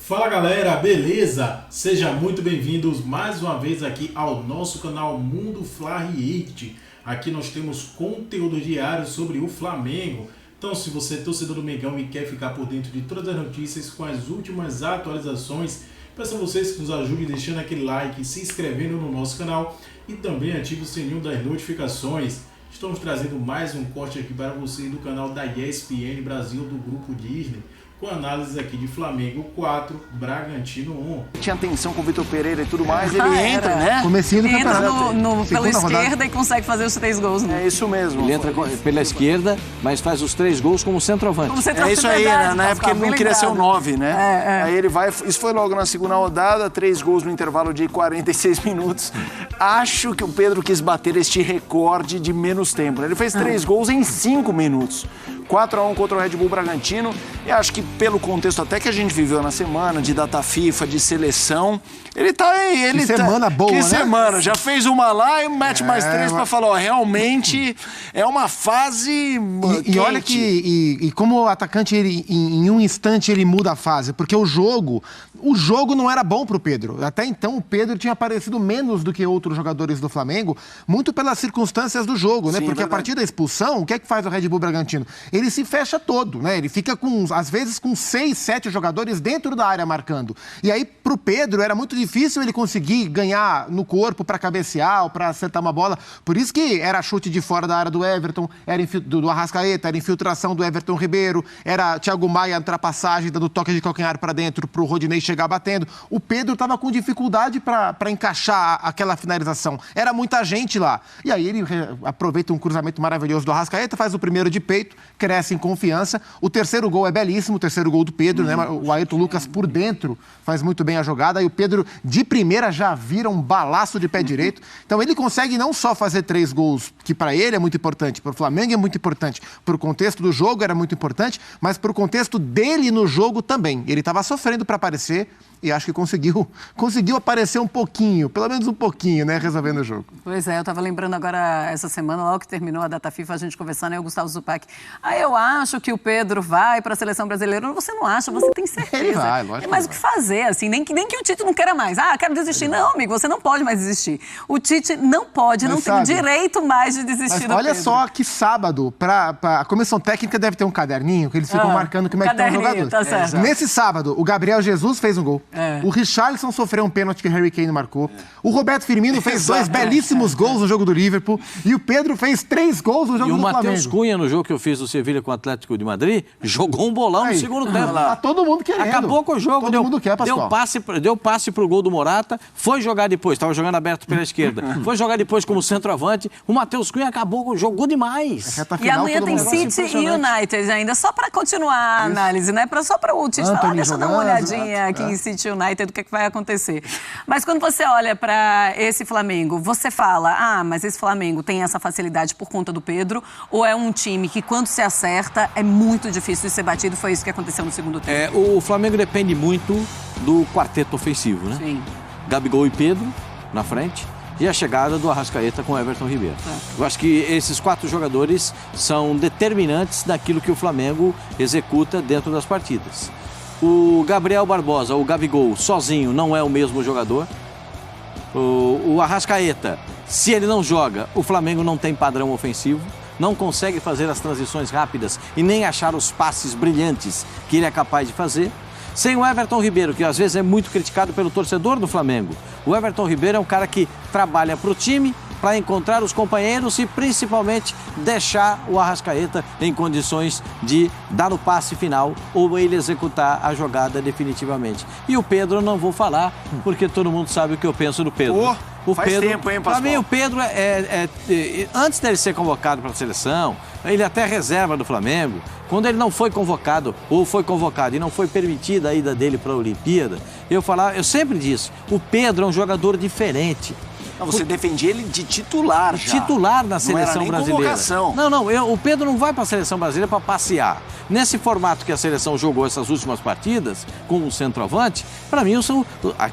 Fala galera, beleza? Sejam muito bem-vindos mais uma vez aqui ao nosso canal Mundo Fla React. Aqui nós temos conteúdo diário sobre o Flamengo. Então, se você é torcedor do Mengão e quer ficar por dentro de todas as notícias com as últimas atualizações, peço a vocês que nos ajudem deixando aquele like, se inscrevendo no nosso canal e também ative o sininho das notificações. Estamos trazendo mais um corte aqui para você do canal da ESPN Brasil do Grupo Disney, com análise aqui de Flamengo 4, Bragantino 1. Tinha tensão com o Vitor Pereira e tudo mais, ele entra, né? Comecinho do campeonato. Entra pela esquerda rodada. e consegue fazer os 3 gols, né? É isso mesmo. Ele entra pela esquerda, mas faz os 3 gols como centroavante. Como centroavante, É isso aí, verdade, né? Porque ele não queria ser o 9, né? Aí ele vai... Isso foi logo na segunda rodada, 3 gols no intervalo de 46 minutos. Acho que o Pedro quis bater este recorde de menos tempo. Ele fez 3 gols em 5 minutos. 4-1 contra o Red Bull Bragantino. E acho que pelo contexto até que a gente viveu na semana, de data FIFA, de seleção, ele tá aí. Que semana boa, que né? semana. Já fez uma lá e mete mais 3 pra falar, ó, realmente é uma fase E olha que como o atacante, ele, em um instante, ele muda a fase. Porque o jogo não era bom pro Pedro. Até então, o Pedro tinha aparecido menos do que outros jogadores do Flamengo, muito pelas circunstâncias do jogo, né? Sim, porque a partir da expulsão, o que é que faz o Red Bull Bragantino? Ele se fecha todo, né? Ele fica às vezes com 6, 7 jogadores dentro da área marcando. E aí, pro Pedro, era muito difícil ele conseguir ganhar no corpo para cabecear ou para acertar uma bola. Por isso que era chute de fora da área do Everton, era do Arrascaeta, era infiltração do Everton Ribeiro, era Thiago Maia, ultrapassagem, dando toque de calcanhar para dentro pro Rodinei chegar batendo. O Pedro estava com dificuldade para encaixar aquela finalização. Era muita gente lá. E aí ele aproveita um cruzamento maravilhoso do Arrascaeta, faz o primeiro de peito, cresce em confiança. O terceiro gol é belíssimo, o terceiro gol do Pedro, né? O Ayrton Lucas por dentro faz muito bem a jogada. E o Pedro, de primeira, já vira um balaço de pé direito. Então ele consegue não só fazer 3 gols, que para ele é muito importante, para o Flamengo é muito importante, para o contexto do jogo era muito importante, mas para o contexto dele no jogo também. Ele estava sofrendo para aparecer e acho que conseguiu aparecer um pouquinho, pelo menos um pouquinho, né, resolvendo o jogo. Pois é, eu estava lembrando agora, essa semana, logo que terminou a data FIFA, a gente conversando, eu e o Gustavo Zupac. Eu acho que o Pedro vai para a seleção brasileira. Você não acha, você tem certeza. Ele vai, lógico. Tem mais o que fazer, assim, nem que o Tite não queira mais. Quero desistir. Não, amigo, você não pode mais desistir. O Tite não pode, não tem o direito mais de desistir do olha Pedro. só que sábado, a comissão técnica deve ter um caderninho que eles ficam marcando como é que estão os jogadores. Tá certo. Nesse sábado, o Gabriel Jesus fez um gol. O Richarlison sofreu um pênalti que o Harry Kane marcou. O Roberto Firmino fez 2 belíssimos gols no jogo do Liverpool. E o Pedro fez 3 gols no jogo do Flamengo. E o Matheus Cunha, no jogo que eu fiz do Sevilha com o Atlético de Madrid, jogou um bolão no segundo tempo. Tá todo mundo querendo. Acabou com o jogo. Todo mundo quer, Pascoal. Deu passe pro gol do Morata, foi jogar depois, estava jogando aberto pela esquerda, foi jogar depois como centroavante. O Matheus Cunha acabou, jogou demais. E amanhã tem City e United ainda, só para continuar a análise, né? Só para o Tite falar, deixa eu dar uma olhadinha aqui em City e United, do que vai acontecer. Mas quando você olha para esse Flamengo, você fala, mas esse Flamengo tem essa facilidade por conta do Pedro, ou é um time que quando se acerta é muito difícil de ser batido? Foi isso que aconteceu no segundo tempo. O Flamengo depende muito do quarteto ofensivo, né? Sim. Gabigol e Pedro na frente e a chegada do Arrascaeta com o Everton Ribeiro. Eu acho que esses 4 jogadores são determinantes daquilo que o Flamengo executa dentro das partidas. O Gabriel Barbosa, o Gabigol, sozinho não é o mesmo jogador. O Arrascaeta, se ele não joga, o Flamengo não tem padrão ofensivo, não consegue fazer as transições rápidas e nem achar os passes brilhantes que ele é capaz de fazer. Sem o Everton Ribeiro, que às vezes é muito criticado pelo torcedor do Flamengo. O Everton Ribeiro é um cara que trabalha para o time, para encontrar os companheiros e principalmente deixar o Arrascaeta em condições de dar o passe final ou ele executar a jogada definitivamente. E o Pedro não vou falar, porque todo mundo sabe o que eu penso do Pedro. Faz tempo, hein, Pascoal? Para mim, o Pedro antes dele ser convocado para a seleção, ele até reserva do Flamengo. Quando ele não foi convocado, ou foi convocado e não foi permitida a ida dele para a Olimpíada, eu sempre disse, o Pedro é um jogador diferente. Você defendia ele de titular já. Titular na seleção brasileira. Convocação. Não, o Pedro não vai para a seleção brasileira para passear. Nesse formato que a seleção jogou essas últimas partidas, com o centroavante, para mim,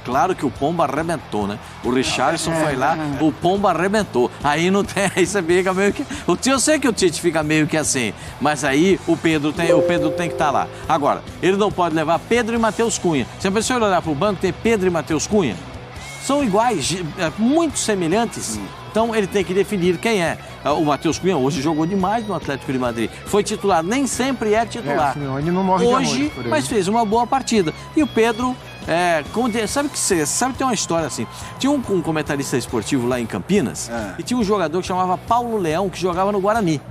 claro que o Pomba arrebentou, né? O Richarlison foi lá, o Pomba arrebentou. Aí não tem, aí você fica meio que... Eu sei que o Tite fica meio que assim, mas aí o Pedro tem que estar lá. Agora, ele não pode levar Pedro e Matheus Cunha. Você pensou em olhar para o banco, tem Pedro e Matheus Cunha? São iguais, muito semelhantes. Então ele tem que definir quem é. O Matheus Cunha hoje jogou demais no Atlético de Madrid. Foi titular, nem sempre é titular. Ele não morre hoje, de amor por ele. mas fez uma boa partida. E o Pedro, sabe que tem uma história assim. Tinha um comentarista esportivo lá em Campinas e tinha um jogador que chamava Paulo Leão, que jogava no Guarani.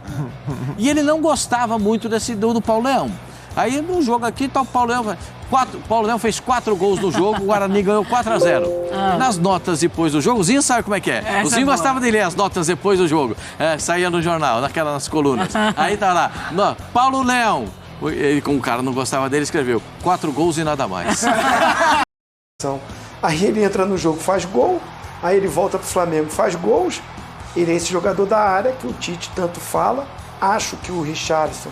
E ele não gostava muito do Paulo Leão. Aí no jogo aqui tá o Paulo Leão fez 4 gols no jogo, o Guarani ganhou 4-0. Nas notas depois do jogo, o Zinho sabe como é que é. O Zinho gostava de ler as notas depois do jogo. Saía no jornal, nas colunas. Aí tá lá, Paulo Leão. Ele, como o cara não gostava dele, escreveu 4 gols e nada mais. Aí ele entra no jogo, faz gol, aí ele volta pro Flamengo, faz gols. Ele é esse jogador da área que o Tite tanto fala. Acho que o Richarlison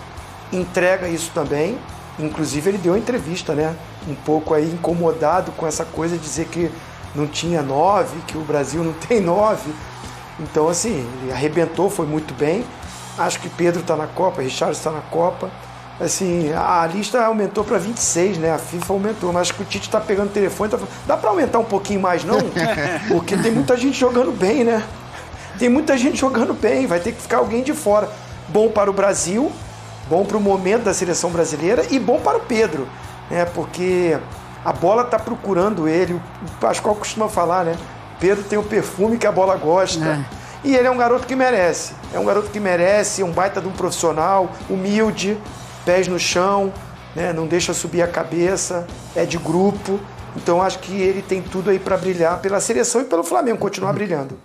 entrega isso também. Inclusive ele deu uma entrevista, né? Um pouco aí incomodado com essa coisa de dizer que não tinha 9, que o Brasil não tem 9. Então assim, ele arrebentou, foi muito bem. Acho que Pedro está na Copa, Richarlison está na Copa. Assim, a lista aumentou para 26, né? A FIFA aumentou, mas acho que o Tite está pegando o telefone, tá falando, dá para aumentar um pouquinho mais, não? Porque tem muita gente jogando bem, né? Tem muita gente jogando bem, vai ter que ficar alguém de fora. Bom para o Brasil, bom para o momento da seleção brasileira e bom para o Pedro, né? Porque a bola está procurando ele. O Pascoal costuma falar, né? Pedro tem o perfume que a bola gosta. E ele é um garoto que merece. É um garoto que merece, é um baita de um profissional, humilde, pés no chão, né? Não deixa subir a cabeça, é de grupo. Então acho que ele tem tudo aí para brilhar pela seleção e pelo Flamengo, continuar brilhando.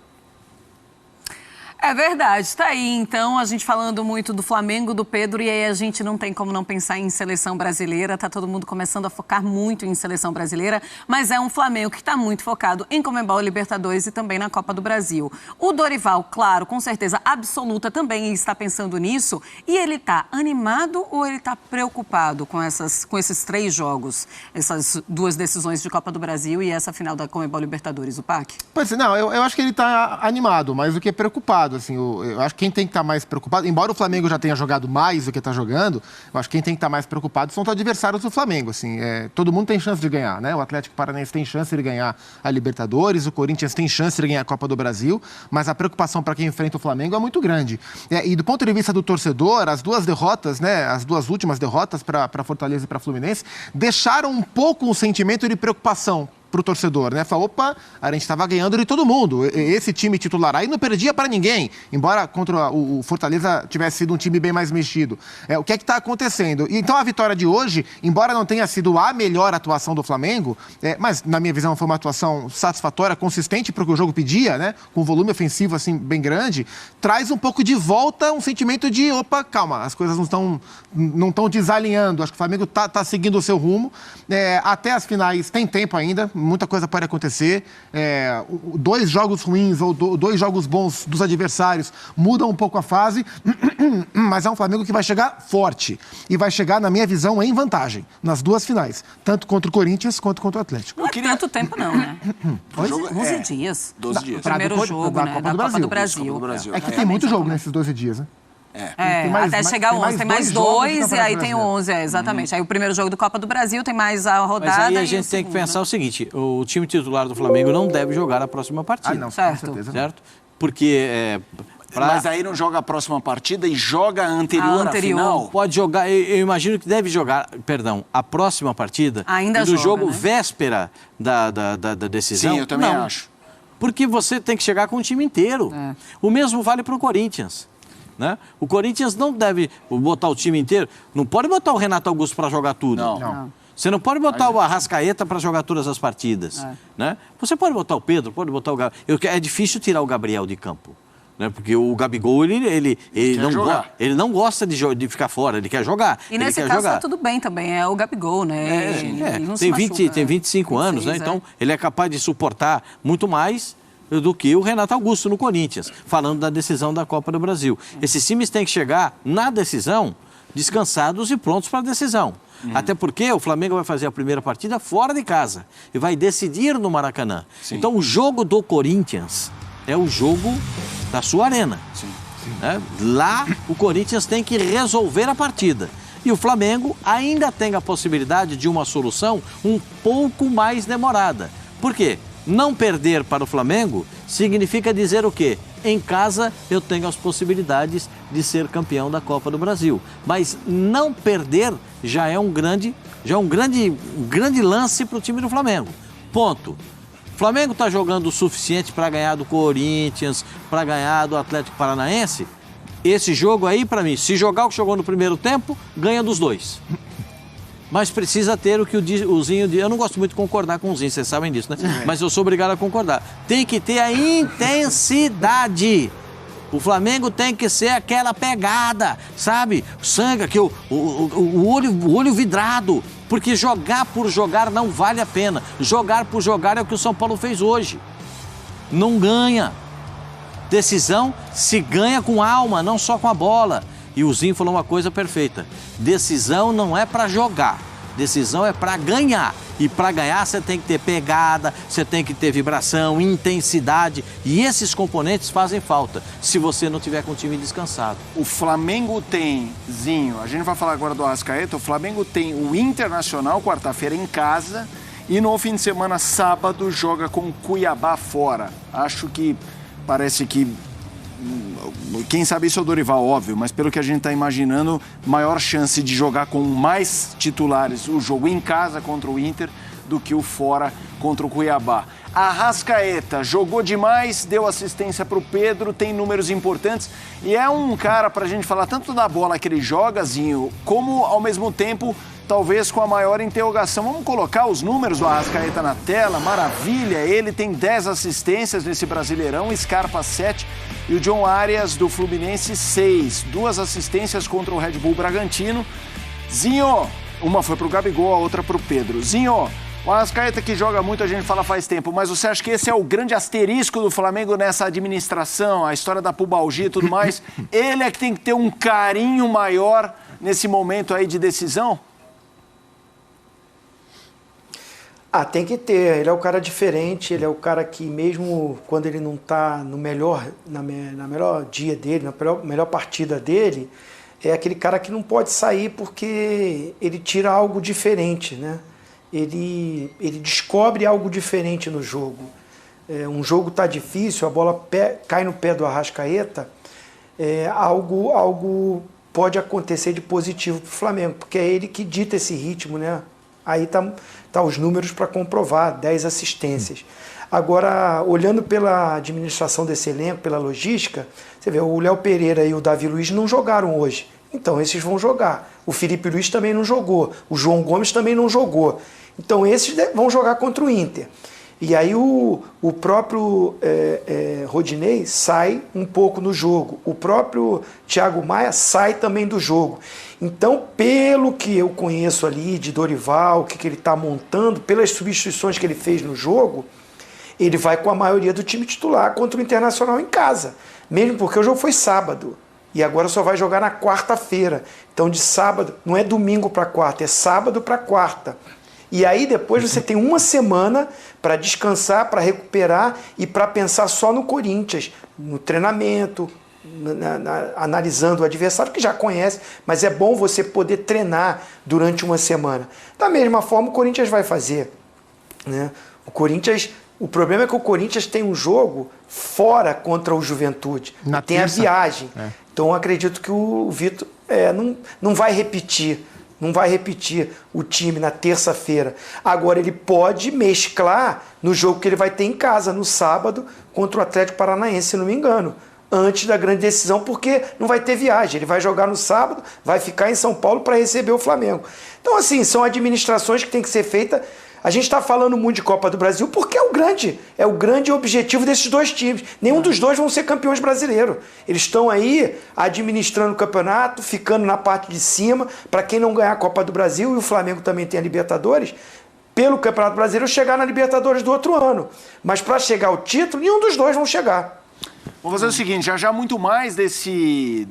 É verdade, tá aí então a gente falando muito do Flamengo, do Pedro, e aí a gente não tem como não pensar em seleção brasileira, tá todo mundo começando a focar muito em seleção brasileira, mas é um Flamengo que tá muito focado em Conmebol, Libertadores e também na Copa do Brasil. O Dorival, claro, com certeza absoluta também está pensando nisso, e ele tá animado ou ele tá preocupado com esses 3 jogos, essas 2 decisões de Copa do Brasil e essa final da Conmebol Libertadores, o PAC? Pois não, eu acho que ele tá animado, mais do que preocupado. Assim, eu acho que quem tem que estar mais preocupado, embora o Flamengo já tenha jogado mais do que está jogando, eu acho que quem tem que estar mais preocupado são os adversários do Flamengo. Assim, todo mundo tem chance de ganhar, né? O Atlético Paranaense tem chance de ganhar a Libertadores, o Corinthians tem chance de ganhar a Copa do Brasil, mas a preocupação para quem enfrenta o Flamengo é muito grande. E do ponto de vista do torcedor, as 2 derrotas, né? As 2 últimas derrotas para Fortaleza e para Fluminense, deixaram um pouco um sentimento de preocupação para o torcedor, né? Falou, opa, a gente estava ganhando de todo mundo. Esse time titular aí não perdia para ninguém, embora contra o Fortaleza tivesse sido um time bem mais mexido. O que é que está acontecendo? Então a vitória de hoje, embora não tenha sido a melhor atuação do Flamengo, mas na minha visão foi uma atuação satisfatória, consistente para o que o jogo pedia, né? Com um volume ofensivo assim bem grande, traz um pouco de volta um sentimento de, opa, calma, as coisas não estão desalinhando. Acho que o Flamengo está seguindo o seu rumo. Até as finais tem tempo ainda. Muita coisa pode acontecer. 2 jogos ruins ou 2 jogos bons dos adversários mudam um pouco a fase, mas é um Flamengo que vai chegar forte e vai chegar, na minha visão, em vantagem nas 2 finais, tanto contra o Corinthians quanto contra o Atlético. Não é tanto tempo não, né? 11 dias. 12 dias. O primeiro jogo, né? Da Copa do Brasil. É que tem muito jogo nesses 12 dias, né? Até chegar 11, tem mais 2 e aí tem 11, exatamente. Aí o primeiro jogo do Copa do Brasil tem mais a rodada. Mas aí a gente tem que pensar o seguinte, o time titular do Flamengo não deve jogar a próxima partida. Não, certo. Com certeza. Certo? Porque... Mas aí não joga a próxima partida e joga a anterior à final? Pode jogar, eu imagino que deve jogar, a próxima partida. Ainda e do joga, jogo né? véspera da decisão. Sim, eu também acho. Porque você tem que chegar com o time inteiro. O mesmo vale para o Corinthians. Né? O Corinthians não deve botar o time inteiro. Não pode botar o Renato Augusto para jogar tudo. Não. Você não pode botar o Arrascaeta para jogar todas as partidas. Né? Você pode botar o Pedro, pode botar o Gabriel. É difícil tirar o Gabriel de campo. Né? Porque o Gabigol, ele não gosta de ficar fora, ele quer jogar. E nesse caso tá tudo bem também, é o Gabigol, né? Tem 25 anos, né? Então ele é capaz de suportar muito mais do que o Renato Augusto no Corinthians, falando da decisão da Copa do Brasil. Esses times têm que chegar na decisão descansados e prontos para a decisão. Até porque o Flamengo vai fazer a primeira partida fora de casa e vai decidir no Maracanã. Sim. Então, o jogo do Corinthians é o jogo da sua arena. Sim. Né? Lá, o Corinthians tem que resolver a partida. E o Flamengo ainda tem a possibilidade de uma solução um pouco mais demorada. Por quê? Não perder para o Flamengo significa dizer o quê? Em casa eu tenho as possibilidades de ser campeão da Copa do Brasil. Mas não perder já é um grande lance para o time do Flamengo. Ponto. O Flamengo está jogando o suficiente para ganhar do Corinthians, para ganhar do Atlético Paranaense? Esse jogo aí, para mim, se jogar o que jogou no primeiro tempo, ganha dos dois. Mas precisa ter o que o Zinho diz. Eu não gosto muito de concordar com o Zinho, vocês sabem disso, né? Mas eu sou obrigado a concordar. Tem que ter a intensidade. O Flamengo tem que ser aquela pegada, sabe? Sangue, que o olho vidrado. Porque jogar por jogar não vale a pena. Jogar por jogar é o que o São Paulo fez hoje. Não ganha. Decisão se ganha com alma, não só com a bola. E o Zinho falou uma coisa perfeita. Decisão não é para jogar. Decisão é para ganhar. E para ganhar você tem que ter pegada, você tem que ter vibração, intensidade. E esses componentes fazem falta se você não tiver com o time descansado. O Flamengo tem, Zinho, a gente vai falar agora do Arrascaeta, o Flamengo tem o Internacional quarta-feira em casa e no fim de semana, sábado, joga com o Cuiabá fora. Acho que parece que... Quem sabe isso é o Dorival, óbvio, mas pelo que a gente está imaginando, maior chance de jogar com mais titulares o jogo em casa contra o Inter do que o fora contra o Cuiabá. Arrascaeta jogou demais, deu assistência para o Pedro, tem números importantes e é um cara para a gente falar tanto da bola que ele joga, Zinho, como ao mesmo tempo, talvez com a maior interrogação. Vamos colocar os números do Arrascaeta na tela, maravilha, ele tem 10 assistências nesse Brasileirão, Scarpa 7 e o John Arias do Fluminense 6. 2 assistências contra o Red Bull Bragantino. Zinho, uma foi pro Gabigol, a outra pro Pedro. Zinho, o Arrascaeta que joga muito, a gente fala faz tempo, mas você acha que esse é o grande asterisco do Flamengo nessa administração, a história da pubalgia e tudo mais? Ele é que tem que ter um carinho maior nesse momento aí de decisão? Tem que ter. Ele é o cara diferente, ele é o cara que mesmo quando ele não está no melhor dia dele, na melhor partida dele, é aquele cara que não pode sair porque ele tira algo diferente, né? Ele descobre algo diferente no jogo. Um jogo está difícil, a bola cai no pé do Arrascaeta, algo pode acontecer de positivo para o Flamengo, porque é ele que dita esse ritmo, né? Aí tá os números para comprovar, 10 assistências. Agora, olhando pela administração desse elenco, pela logística, você vê, o Léo Pereira e o Davi Luiz não jogaram hoje. Então, esses vão jogar. O Felipe Luiz também não jogou. O João Gomes também não jogou. Então, esses vão jogar contra o Inter. E aí o próprio Rodinei sai um pouco no jogo. O próprio Thiago Maia sai também do jogo. Então, pelo que eu conheço ali de Dorival, o que ele está montando, pelas substituições que ele fez no jogo, ele vai com a maioria do time titular contra o Internacional em casa. Mesmo porque o jogo foi sábado. E agora só vai jogar na quarta-feira. Então, de sábado, não é domingo para quarta, é sábado para quarta. E aí depois você tem uma semana para descansar, para recuperar e para pensar só no Corinthians, no treinamento, analisando o adversário que já conhece, mas é bom você poder treinar durante uma semana. Da mesma forma o Corinthians vai fazer, né? O problema é que o Corinthians tem um jogo fora contra o Juventude, tem a viagem. Então eu acredito que o Vitor não vai repetir. Não vai repetir o time na terça-feira. Agora ele pode mesclar no jogo que ele vai ter em casa, no sábado, contra o Atlético Paranaense, se não me engano. Antes da grande decisão, porque não vai ter viagem. Ele vai jogar no sábado, vai ficar em São Paulo para receber o Flamengo. Então, assim, são administrações que têm que ser feitas. A gente está falando muito de Copa do Brasil porque é o grande objetivo desses dois times. Nenhum dos dois vão ser campeões brasileiros. Eles estão aí administrando o campeonato, ficando na parte de cima, para quem não ganhar a Copa do Brasil, e o Flamengo também tem a Libertadores, pelo Campeonato Brasileiro chegar na Libertadores do outro ano. Mas para chegar ao título, nenhum dos dois vão chegar. Vamos fazer o seguinte, já muito mais desse